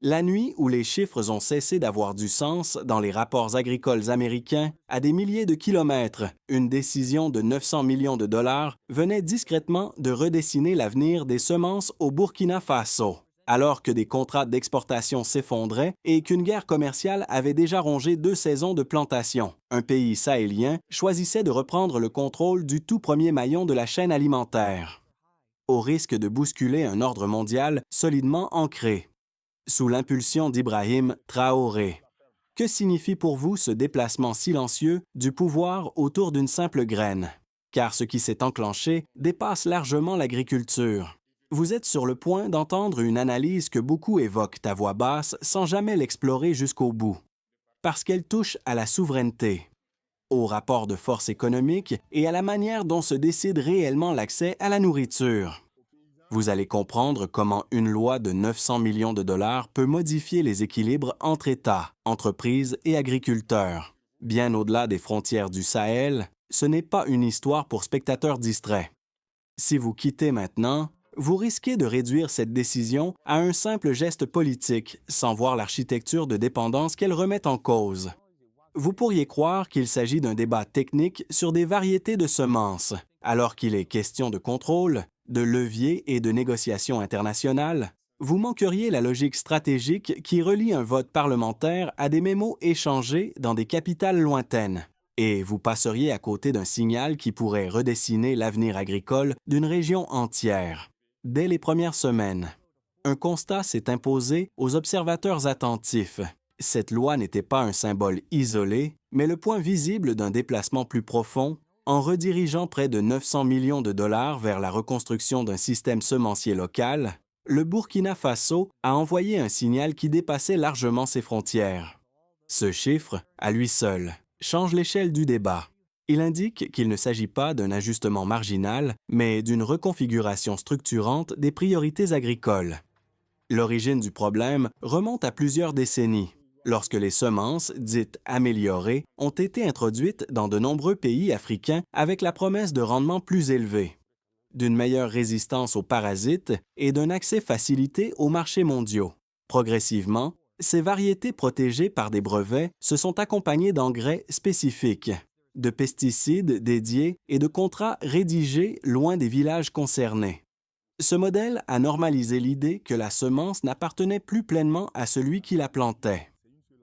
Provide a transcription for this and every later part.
La nuit où les chiffres ont cessé d'avoir du sens dans les rapports agricoles américains, à des milliers de kilomètres, une décision de 900 millions de dollars venait discrètement de redessiner l'avenir des semences au Burkina Faso, alors que des contrats d'exportation s'effondraient et qu'une guerre commerciale avait déjà rongé 2 saisons de plantation. Un pays sahélien choisissait de reprendre le contrôle du tout premier maillon de la chaîne alimentaire, au risque de bousculer un ordre mondial solidement ancré. Sous l'impulsion d'Ibrahim Traoré. Que signifie pour vous ce déplacement silencieux du pouvoir autour d'une simple graine? Car ce qui s'est enclenché dépasse largement l'agriculture. Vous êtes sur le point d'entendre une analyse que beaucoup évoquent à voix basse sans jamais l'explorer jusqu'au bout. Parce qu'elle touche à la souveraineté, au rapport de force économique et à la manière dont se décide réellement l'accès à la nourriture. Vous allez comprendre comment une loi de 900 millions de dollars peut modifier les équilibres entre États, entreprises et agriculteurs. Bien au-delà des frontières du Sahel, ce n'est pas une histoire pour spectateurs distraits. Si vous quittez maintenant, vous risquez de réduire cette décision à un simple geste politique, sans voir l'architecture de dépendance qu'elle remet en cause. Vous pourriez croire qu'il s'agit d'un débat technique sur des variétés de semences, alors qu'il est question de contrôle, de levier et de négociation internationale. Vous manqueriez la logique stratégique qui relie un vote parlementaire à des mémos échangés dans des capitales lointaines. Et vous passeriez à côté d'un signal qui pourrait redessiner l'avenir agricole d'une région entière. Dès les premières semaines, un constat s'est imposé aux observateurs attentifs. Cette loi n'était pas un symbole isolé, mais le point visible d'un déplacement plus profond, en redirigeant près de 900 millions de dollars vers la reconstruction d'un système semencier local. Le Burkina Faso a envoyé un signal qui dépassait largement ses frontières. Ce chiffre, à lui seul, change l'échelle du débat. Il indique qu'il ne s'agit pas d'un ajustement marginal, mais d'une reconfiguration structurante des priorités agricoles. L'origine du problème remonte à plusieurs décennies, lorsque les semences, dites améliorées, ont été introduites dans de nombreux pays africains avec la promesse de rendements plus élevés, d'une meilleure résistance aux parasites et d'un accès facilité aux marchés mondiaux. Progressivement, ces variétés protégées par des brevets se sont accompagnées d'engrais spécifiques, de pesticides dédiés et de contrats rédigés loin des villages concernés. Ce modèle a normalisé l'idée que la semence n'appartenait plus pleinement à celui qui la plantait.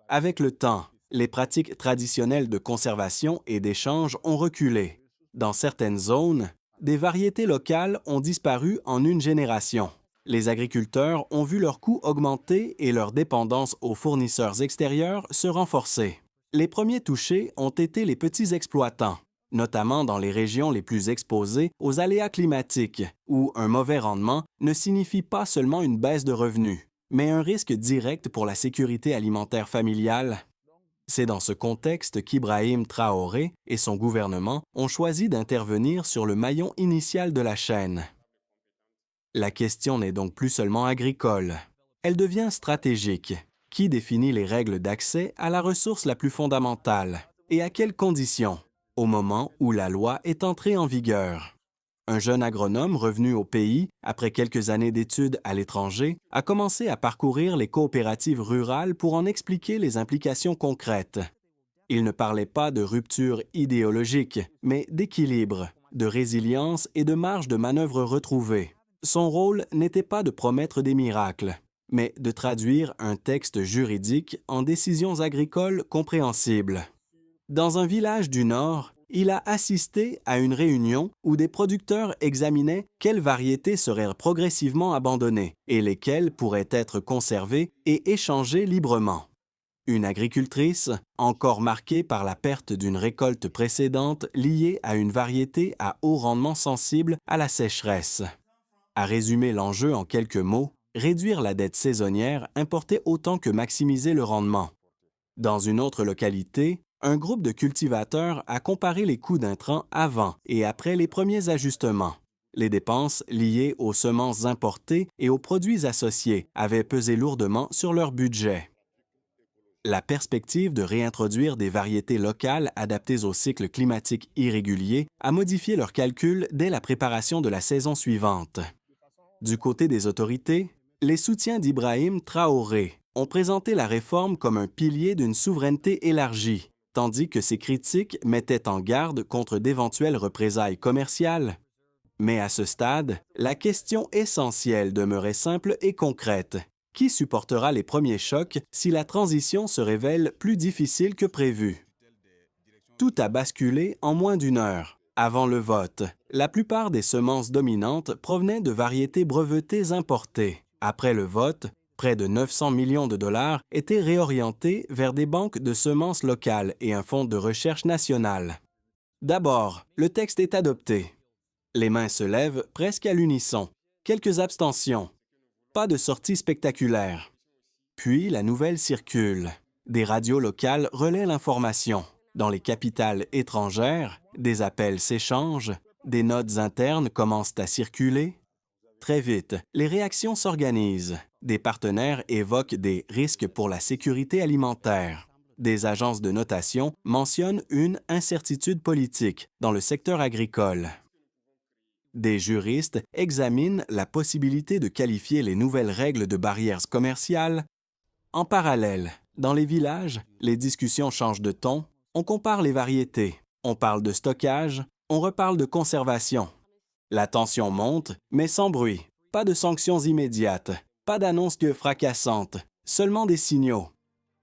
Avec le temps, les pratiques traditionnelles de conservation et d'échange ont reculé. Dans certaines zones, des variétés locales ont disparu en une génération. Les agriculteurs ont vu leurs coûts augmenter et leur dépendance aux fournisseurs extérieurs se renforcer. Les premiers touchés ont été les petits exploitants, notamment dans les régions les plus exposées aux aléas climatiques, où un mauvais rendement ne signifie pas seulement une baisse de revenus, mais un risque direct pour la sécurité alimentaire familiale. C'est dans ce contexte qu'Ibrahim Traoré et son gouvernement ont choisi d'intervenir sur le maillon initial de la chaîne. La question n'est donc plus seulement agricole. Elle devient stratégique. Qui définit les règles d'accès à la ressource la plus fondamentale et à quelles conditions, au moment où la loi est entrée en vigueur? Un jeune agronome revenu au pays, après quelques années d'études à l'étranger, a commencé à parcourir les coopératives rurales pour en expliquer les implications concrètes. Il ne parlait pas de rupture idéologique, mais d'équilibre, de résilience et de marge de manœuvre retrouvée. Son rôle n'était pas de promettre des miracles, mais de traduire un texte juridique en décisions agricoles compréhensibles. Dans un village du Nord, il a assisté à une réunion où des producteurs examinaient quelles variétés seraient progressivement abandonnées et lesquelles pourraient être conservées et échangées librement. Une agricultrice, encore marquée par la perte d'une récolte précédente liée à une variété à haut rendement sensible à la sécheresse. À résumer l'enjeu en quelques mots, réduire la dette saisonnière importait autant que maximiser le rendement. Dans une autre localité, un groupe de cultivateurs a comparé les coûts d'intrants avant et après les premiers ajustements. Les dépenses liées aux semences importées et aux produits associés avaient pesé lourdement sur leur budget. La perspective de réintroduire des variétés locales adaptées aux cycles climatiques irréguliers a modifié leurs calculs dès la préparation de la saison suivante. Du côté des autorités, les soutiens d'Ibrahim Traoré ont présenté la réforme comme un pilier d'une souveraineté élargie, tandis que ces critiques mettaient en garde contre d'éventuelles représailles commerciales. Mais à ce stade, la question essentielle demeurait simple et concrète. Qui supportera les premiers chocs si la transition se révèle plus difficile que prévu? Tout a basculé en moins d'une heure. Avant le vote, la plupart des semences dominantes provenaient de variétés brevetées importées. Après le vote, près de 900 millions de dollars étaient réorientés vers des banques de semences locales et un fonds de recherche national. D'abord, le texte est adopté. Les mains se lèvent presque à l'unisson. Quelques abstentions. Pas de sortie spectaculaire. Puis la nouvelle circule. Des radios locales relaient l'information. Dans les capitales étrangères, des appels s'échangent, des notes internes commencent à circuler. Très vite, les réactions s'organisent. Des partenaires évoquent des risques pour la sécurité alimentaire. Des agences de notation mentionnent une incertitude politique dans le secteur agricole. Des juristes examinent la possibilité de qualifier les nouvelles règles de barrières commerciales. En parallèle, dans les villages, les discussions changent de ton, on compare les variétés, on parle de stockage, on reparle de conservation. La tension monte, mais sans bruit. Pas de sanctions immédiates, pas d'annonces fracassantes, seulement des signaux.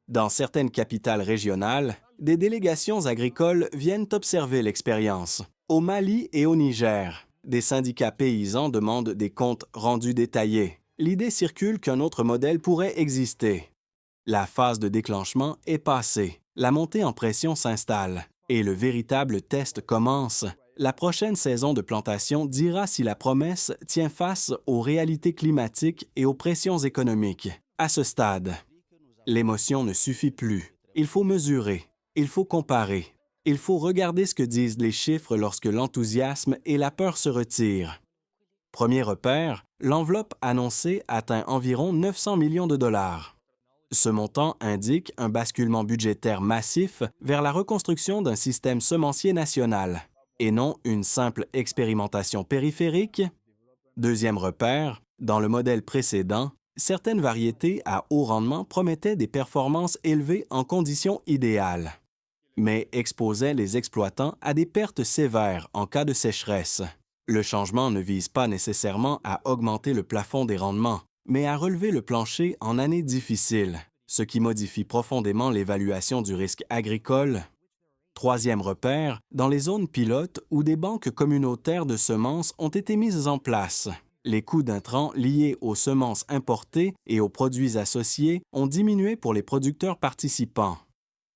Dans certaines capitales régionales, des délégations agricoles viennent observer l'expérience. Au Mali et au Niger, des syndicats paysans demandent des comptes rendus détaillés. L'idée circule qu'un autre modèle pourrait exister. La phase de déclenchement est passée, la montée en pression s'installe et le véritable test commence. La prochaine saison de plantation dira si la promesse tient face aux réalités climatiques et aux pressions économiques. À ce stade, l'émotion ne suffit plus. Il faut mesurer, il faut comparer. Il faut regarder ce que disent les chiffres lorsque l'enthousiasme et la peur se retirent. Premier repère, l'enveloppe annoncée atteint environ 900 millions de dollars. Ce montant indique un basculement budgétaire massif vers la reconstruction d'un système semencier national, et non une simple expérimentation périphérique. Deuxième repère, dans le modèle précédent, certaines variétés à haut rendement promettaient des performances élevées en conditions idéales, mais exposaient les exploitants à des pertes sévères en cas de sécheresse. Le changement ne vise pas nécessairement à augmenter le plafond des rendements, mais à relever le plancher en années difficiles, ce qui modifie profondément l'évaluation du risque agricole. Troisième repère, dans les zones pilotes où des banques communautaires de semences ont été mises en place, les coûts d'intrants liés aux semences importées et aux produits associés ont diminué pour les producteurs participants.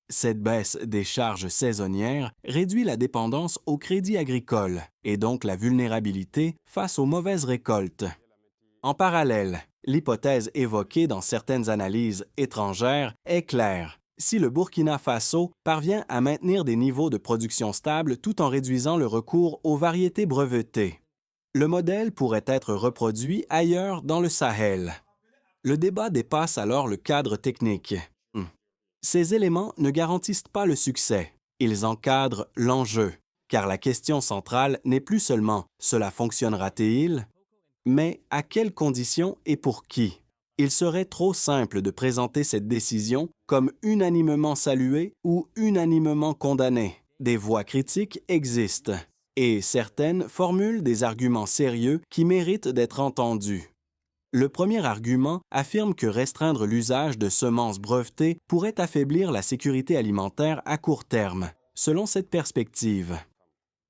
Cette baisse des charges saisonnières réduit la dépendance au crédit agricole et donc la vulnérabilité face aux mauvaises récoltes. En parallèle, l'hypothèse évoquée dans certaines analyses étrangères est claire. Si le Burkina Faso parvient à maintenir des niveaux de production stables tout en réduisant le recours aux variétés brevetées, le modèle pourrait être reproduit ailleurs dans le Sahel. Le débat dépasse alors le cadre technique. Ces éléments ne garantissent pas le succès, ils encadrent l'enjeu, car la question centrale n'est plus seulement « cela fonctionnera-t-il ?» mais « à quelles conditions et pour qui ?» Il serait trop simple de présenter cette décision comme unanimement saluée ou unanimement condamnée. Des voix critiques existent, et certaines formulent des arguments sérieux qui méritent d'être entendus. Le premier argument affirme que restreindre l'usage de semences brevetées pourrait affaiblir la sécurité alimentaire à court terme, selon cette perspective.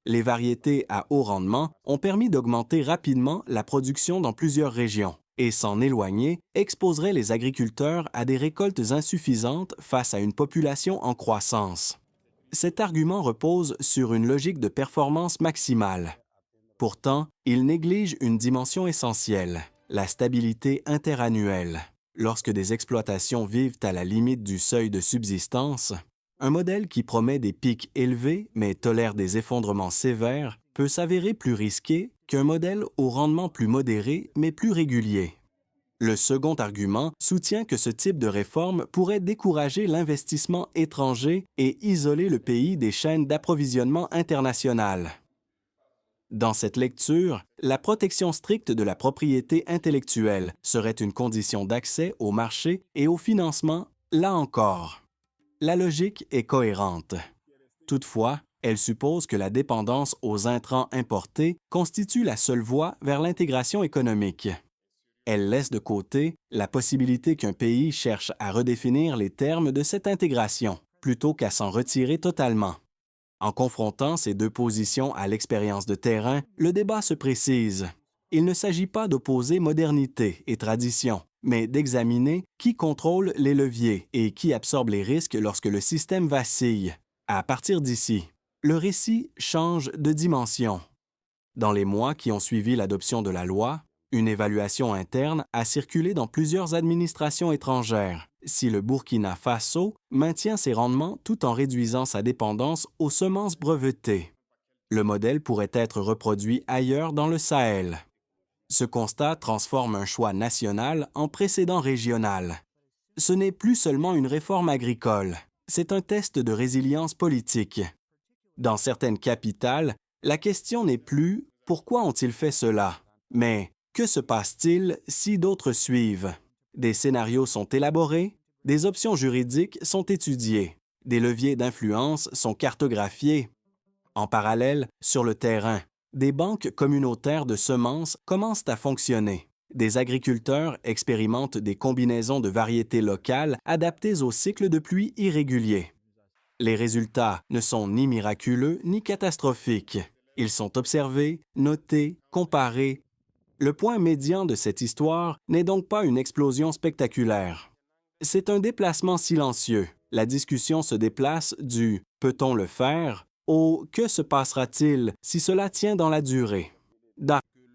Les variétés à haut rendement ont permis d'augmenter rapidement la production dans plusieurs régions, et s'en éloigner exposerait les agriculteurs à des récoltes insuffisantes face à une population en croissance. Cet argument repose sur une logique de performance maximale. Pourtant, il néglige une dimension essentielle, la stabilité interannuelle. Lorsque des exploitations vivent à la limite du seuil de subsistance, un modèle qui promet des pics élevés mais tolère des effondrements sévères peut s'avérer plus risqué qu'un modèle au rendement plus modéré mais plus régulier. Le second argument soutient que ce type de réforme pourrait décourager l'investissement étranger et isoler le pays des chaînes d'approvisionnement internationales. Dans cette lecture, la protection stricte de la propriété intellectuelle serait une condition d'accès au marché et au financement, là encore. La logique est cohérente. Toutefois, elle suppose que la dépendance aux intrants importés constitue la seule voie vers l'intégration économique. Elle laisse de côté la possibilité qu'un pays cherche à redéfinir les termes de cette intégration, plutôt qu'à s'en retirer totalement. En confrontant ces deux positions à l'expérience de terrain, le débat se précise. Il ne s'agit pas d'opposer modernité et tradition, mais d'examiner qui contrôle les leviers et qui absorbe les risques lorsque le système vacille. À partir d'ici, le récit change de dimension. Dans les mois qui ont suivi l'adoption de la loi, une évaluation interne a circulé dans plusieurs administrations étrangères si le Burkina Faso maintient ses rendements tout en réduisant sa dépendance aux semences brevetées. Le modèle pourrait être reproduit ailleurs dans le Sahel. Ce constat transforme un choix national en précédent régional. Ce n'est plus seulement une réforme agricole, c'est un test de résilience politique. Dans certaines capitales, la question n'est plus « pourquoi ont-ils fait cela ?», mais « que se passe-t-il si d'autres suivent ?» Des scénarios sont élaborés, des options juridiques sont étudiées, des leviers d'influence sont cartographiés. En parallèle, sur le terrain, des banques communautaires de semences commencent à fonctionner. Des agriculteurs expérimentent des combinaisons de variétés locales adaptées aux cycles de pluie irréguliers. Les résultats ne sont ni miraculeux ni catastrophiques. Ils sont observés, notés, comparés. Le point médian de cette histoire n'est donc pas une explosion spectaculaire. C'est un déplacement silencieux. La discussion se déplace du « peut-on le faire » au « que se passera-t-il si cela tient dans la durée ?»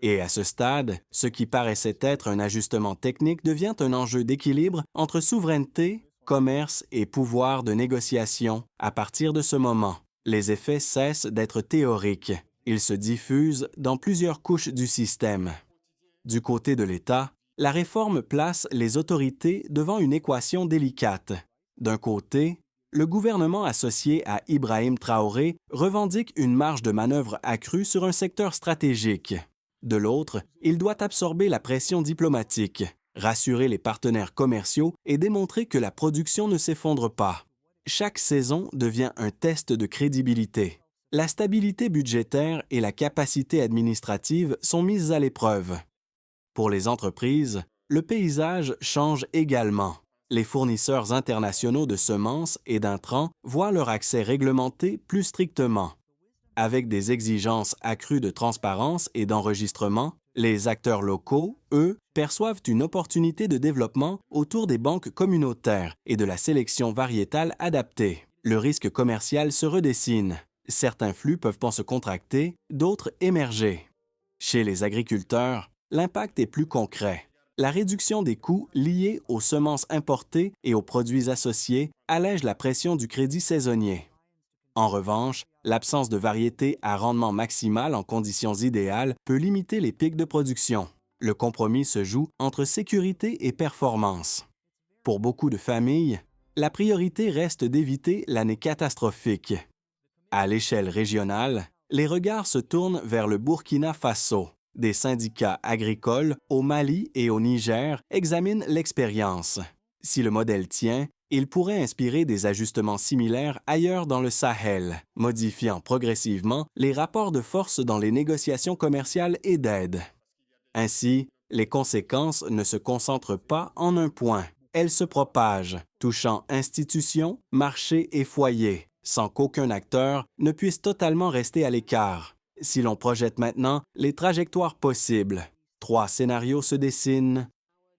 Et à ce stade, ce qui paraissait être un ajustement technique devient un enjeu d'équilibre entre souveraineté, commerce et pouvoir de négociation. À partir de ce moment, les effets cessent d'être théoriques. Ils se diffusent dans plusieurs couches du système. Du côté de l'État, la réforme place les autorités devant une équation délicate. D'un côté, le gouvernement associé à Ibrahim Traoré revendique une marge de manœuvre accrue sur un secteur stratégique. De l'autre, il doit absorber la pression diplomatique, rassurer les partenaires commerciaux et démontrer que la production ne s'effondre pas. Chaque saison devient un test de crédibilité. La stabilité budgétaire et la capacité administrative sont mises à l'épreuve. Pour les entreprises, le paysage change également. Les fournisseurs internationaux de semences et d'intrants voient leur accès réglementé plus strictement. Avec des exigences accrues de transparence et d'enregistrement, les acteurs locaux, eux, perçoivent une opportunité de développement autour des banques communautaires et de la sélection variétale adaptée. Le risque commercial se redessine. Certains flux peuvent se contracter, d'autres émerger. Chez les agriculteurs, l'impact est plus concret. La réduction des coûts liés aux semences importées et aux produits associés allège la pression du crédit saisonnier. En revanche, l'absence de variété à rendement maximal en conditions idéales peut limiter les pics de production. Le compromis se joue entre sécurité et performance. Pour beaucoup de familles, la priorité reste d'éviter l'année catastrophique. À l'échelle régionale, les regards se tournent vers le Burkina Faso. Des syndicats agricoles au Mali et au Niger examinent l'expérience. Si le modèle tient, il pourrait inspirer des ajustements similaires ailleurs dans le Sahel, modifiant progressivement les rapports de force dans les négociations commerciales et d'aide. Ainsi, les conséquences ne se concentrent pas en un point. Elles se propagent, touchant institutions, marchés et foyers, sans qu'aucun acteur ne puisse totalement rester à l'écart. Si l'on projette maintenant les trajectoires possibles, 3 scénarios se dessinent.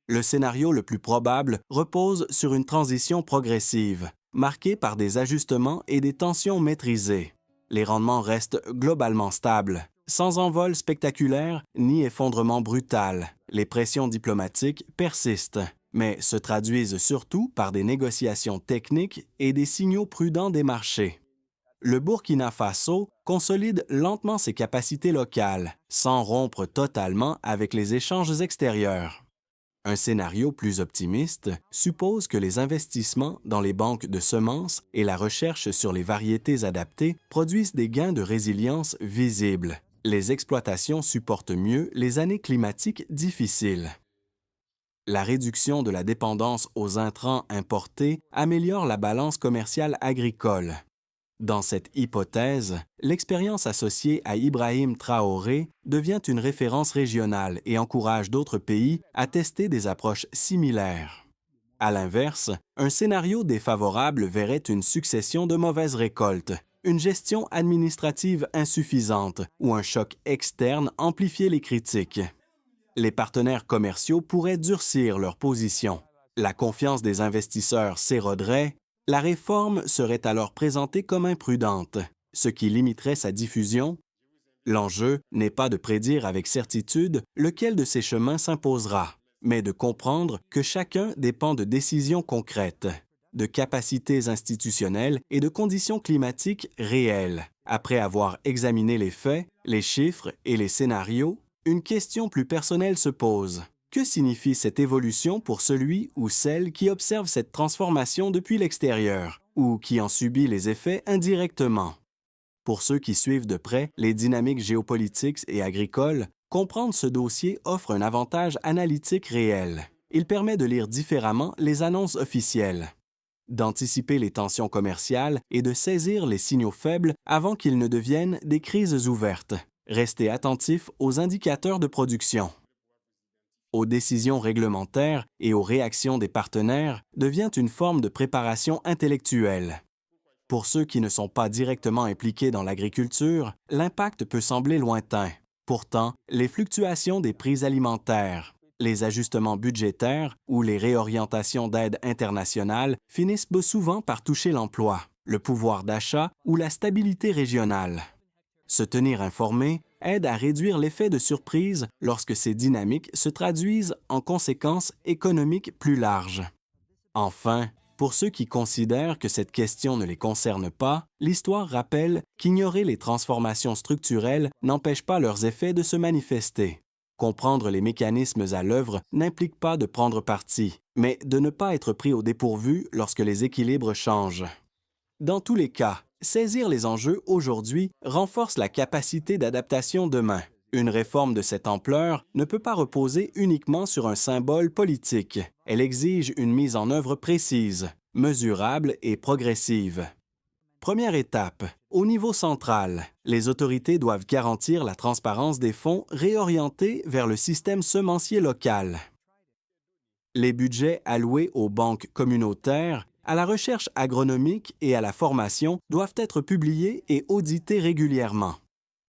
Le scénario le plus probable repose sur une transition progressive, marquée par des ajustements et des tensions maîtrisées. Les rendements restent globalement stables, sans envol spectaculaire ni effondrement brutal. Les pressions diplomatiques persistent, mais se traduisent surtout par des négociations techniques et des signaux prudents des marchés. Le Burkina Faso consolide lentement ses capacités locales, sans rompre totalement avec les échanges extérieurs. Un scénario plus optimiste suppose que les investissements dans les banques de semences et la recherche sur les variétés adaptées produisent des gains de résilience visibles. Les exploitations supportent mieux les années climatiques difficiles. La réduction de la dépendance aux intrants importés améliore la balance commerciale agricole. Dans cette hypothèse, l'expérience associée à Ibrahim Traoré devient une référence régionale et encourage d'autres pays à tester des approches similaires. À l'inverse, un scénario défavorable verrait une succession de mauvaises récoltes, une gestion administrative insuffisante ou un choc externe amplifier les critiques. Les partenaires commerciaux pourraient durcir leur position. La confiance des investisseurs s'éroderait. La réforme serait alors présentée comme imprudente, ce qui limiterait sa diffusion. L'enjeu n'est pas de prédire avec certitude lequel de ces chemins s'imposera, mais de comprendre que chacun dépend de décisions concrètes, de capacités institutionnelles et de conditions climatiques réelles. Après avoir examiné les faits, les chiffres et les scénarios, une question plus personnelle se pose. Que signifie cette évolution pour celui ou celle qui observe cette transformation depuis l'extérieur ou qui en subit les effets indirectement? Pour ceux qui suivent de près les dynamiques géopolitiques et agricoles, comprendre ce dossier offre un avantage analytique réel. Il permet de lire différemment les annonces officielles, d'anticiper les tensions commerciales et de saisir les signaux faibles avant qu'ils ne deviennent des crises ouvertes. Restez attentif aux indicateurs de production. Aux décisions réglementaires et aux réactions des partenaires devient une forme de préparation intellectuelle. Pour ceux qui ne sont pas directement impliqués dans l'agriculture, l'impact peut sembler lointain. Pourtant, les fluctuations des prix alimentaires, les ajustements budgétaires ou les réorientations d'aide internationale finissent souvent par toucher l'emploi, le pouvoir d'achat ou la stabilité régionale. Se tenir informé aide à réduire l'effet de surprise lorsque ces dynamiques se traduisent en conséquences économiques plus larges. Enfin, pour ceux qui considèrent que cette question ne les concerne pas, l'histoire rappelle qu'ignorer les transformations structurelles n'empêche pas leurs effets de se manifester. Comprendre les mécanismes à l'œuvre n'implique pas de prendre parti, mais de ne pas être pris au dépourvu lorsque les équilibres changent. Dans tous les cas, saisir les enjeux aujourd'hui renforce la capacité d'adaptation demain. Une réforme de cette ampleur ne peut pas reposer uniquement sur un symbole politique. Elle exige une mise en œuvre précise, mesurable et progressive. Première étape. Au niveau central, les autorités doivent garantir la transparence des fonds réorientés vers le système semencier local. Les budgets alloués aux banques communautaires, à la recherche agronomique et à la formation doivent être publiés et audités régulièrement.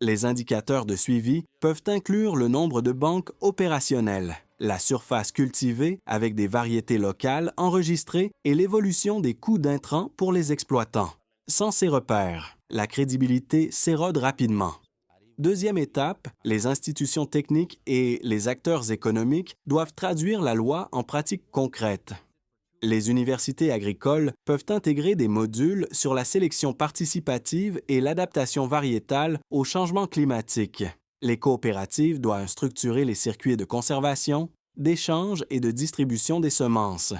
Les indicateurs de suivi peuvent inclure le nombre de banques opérationnelles, la surface cultivée avec des variétés locales enregistrées et l'évolution des coûts d'intrants pour les exploitants. Sans ces repères, la crédibilité s'érode rapidement. Deuxième étape, les institutions techniques et les acteurs économiques doivent traduire la loi en pratiques concrètes. Les universités agricoles peuvent intégrer des modules sur la sélection participative et l'adaptation variétale au changement climatique. Les coopératives doivent structurer les circuits de conservation, d'échange et de distribution des semences.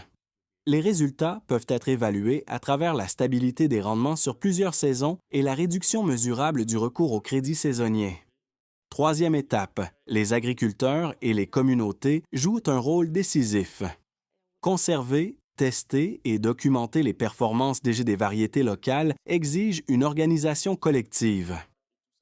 Les résultats peuvent être évalués à travers la stabilité des rendements sur plusieurs saisons et la réduction mesurable du recours au crédit saisonnier. Troisième étape, les agriculteurs et les communautés jouent un rôle décisif. Conserver, tester et documenter les performances des variétés locales exige une organisation collective.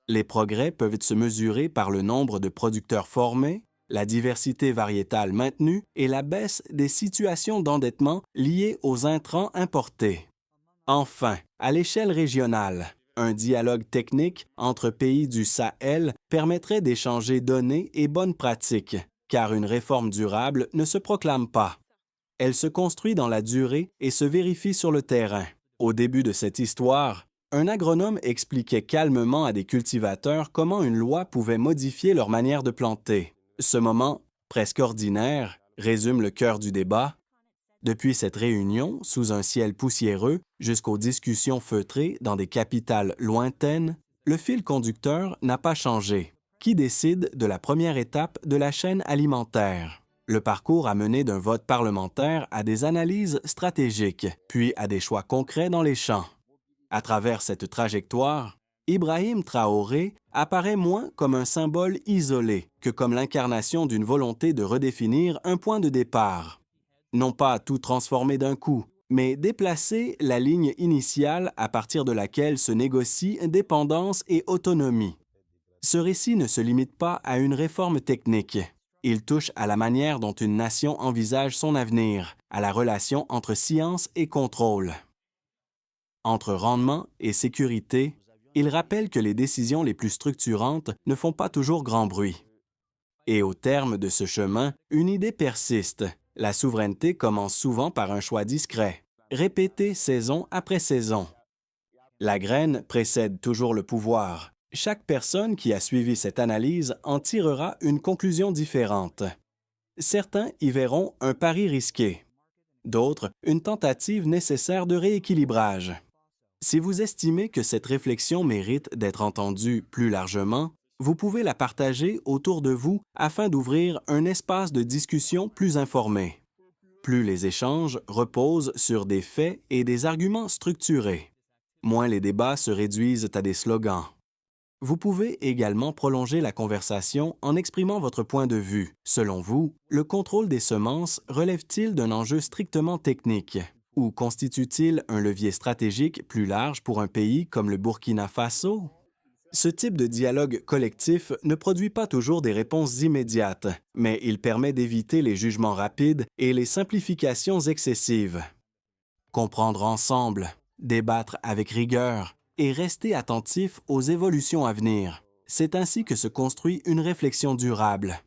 Les progrès peuvent se mesurer par le nombre de producteurs formés, la diversité variétale maintenue et la baisse des situations d'endettement liées aux intrants importés. Enfin, à l'échelle régionale, un dialogue technique entre pays du Sahel permettrait d'échanger données et bonnes pratiques, car une réforme durable ne se proclame pas. Elle se construit dans la durée et se vérifie sur le terrain. Au début de cette histoire, un agronome expliquait calmement à des cultivateurs comment une loi pouvait modifier leur manière de planter. Ce moment, presque ordinaire, résume le cœur du débat. Depuis cette réunion, sous un ciel poussiéreux, jusqu'aux discussions feutrées dans des capitales lointaines, le fil conducteur n'a pas changé. Qui décide de la première étape de la chaîne alimentaire? Le parcours a mené d'un vote parlementaire à des analyses stratégiques, puis à des choix concrets dans les champs. À travers cette trajectoire, Ibrahim Traoré apparaît moins comme un symbole isolé que comme l'incarnation d'une volonté de redéfinir un point de départ. Non pas tout transformer d'un coup, mais déplacer la ligne initiale à partir de laquelle se négocient dépendance et autonomie. Ce récit ne se limite pas à une réforme technique. Il touche à la manière dont une nation envisage son avenir, à la relation entre science et contrôle. Entre rendement et sécurité, il rappelle que les décisions les plus structurantes ne font pas toujours grand bruit. Et au terme de ce chemin, une idée persiste. La souveraineté commence souvent par un choix discret, répété saison après saison. La graine précède toujours le pouvoir. Chaque personne qui a suivi cette analyse en tirera une conclusion différente. Certains y verront un pari risqué, d'autres une tentative nécessaire de rééquilibrage. Si vous estimez que cette réflexion mérite d'être entendue plus largement, vous pouvez la partager autour de vous afin d'ouvrir un espace de discussion plus informé. Plus les échanges reposent sur des faits et des arguments structurés, moins les débats se réduisent à des slogans. Vous pouvez également prolonger la conversation en exprimant votre point de vue. Selon vous, le contrôle des semences relève-t-il d'un enjeu strictement technique ou constitue-t-il un levier stratégique plus large pour un pays comme le Burkina Faso? Ce type de dialogue collectif ne produit pas toujours des réponses immédiates, mais il permet d'éviter les jugements rapides et les simplifications excessives. Comprendre ensemble, débattre avec rigueur, et rester attentif aux évolutions à venir. C'est ainsi que se construit une réflexion durable,